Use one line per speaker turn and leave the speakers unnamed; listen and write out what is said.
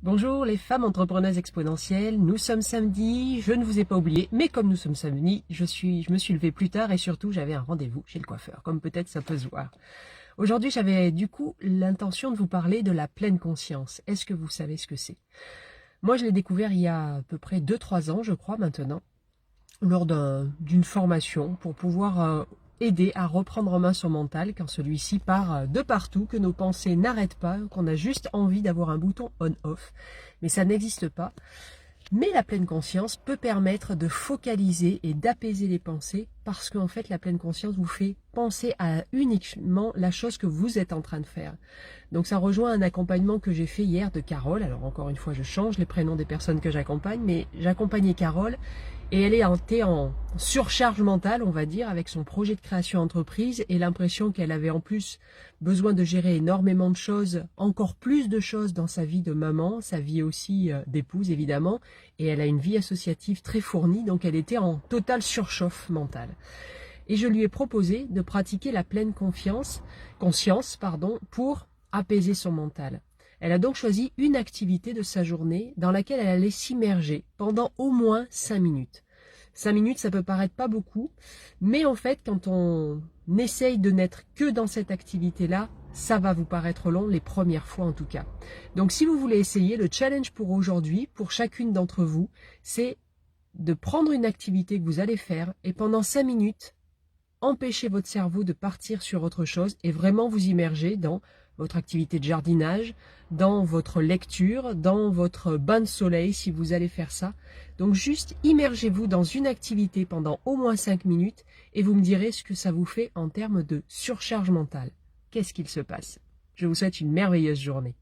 Bonjour les femmes entrepreneuses exponentielles, nous sommes samedi, je ne vous ai pas oublié, mais comme nous sommes samedi, je me suis levée plus tard et surtout j'avais un rendez-vous chez le coiffeur, comme peut-être ça peut se voir. Aujourd'hui j'avais du coup l'intention de vous parler de la pleine conscience. Est-ce que vous savez ce que c'est? Moi je l'ai découvert il y a à peu près 2-3 ans je crois maintenant, lors d'une formation pour pouvoir aider à reprendre en main son mental quand celui-ci part de partout, que nos pensées n'arrêtent pas, qu'on a juste envie d'avoir un bouton on-off, mais ça n'existe pas. Mais la pleine conscience peut permettre de focaliser et d'apaiser les pensées parce qu'en fait la pleine conscience vous fait penser à uniquement la chose que vous êtes en train de faire. Donc ça rejoint un accompagnement que j'ai fait hier de Carole. Alors encore une fois je change les prénoms des personnes que j'accompagne, mais j'accompagnais Carole et elle est en surcharge mentale on va dire avec son projet de création d'entreprise et l'impression qu'elle avait en plus besoin de gérer énormément de choses, encore plus de choses dans sa vie de maman, sa vie aussi d'épouse évidemment, et elle a une vie associative très fournie, donc elle était en totale surchauffe mentale. Et je lui ai proposé de pratiquer la pleine conscience pour apaiser son mental. Elle a donc choisi une activité de sa journée dans laquelle elle allait s'immerger pendant au moins 5 minutes. 5 minutes, ça peut paraître pas beaucoup, mais en fait, quand on essaye de n'être que dans cette activité-là, ça va vous paraître long, les premières fois en tout cas. Donc si vous voulez essayer, le challenge pour aujourd'hui, pour chacune d'entre vous, c'est de prendre une activité que vous allez faire et pendant 5 minutes, empêcher votre cerveau de partir sur autre chose et vraiment vous immerger dans votre activité de jardinage, dans votre lecture, dans votre bain de soleil si vous allez faire ça. Donc juste immergez-vous dans une activité pendant au moins 5 minutes et vous me direz ce que ça vous fait en termes de surcharge mentale. Qu'est-ce qu'il se passe? Je vous souhaite une merveilleuse journée.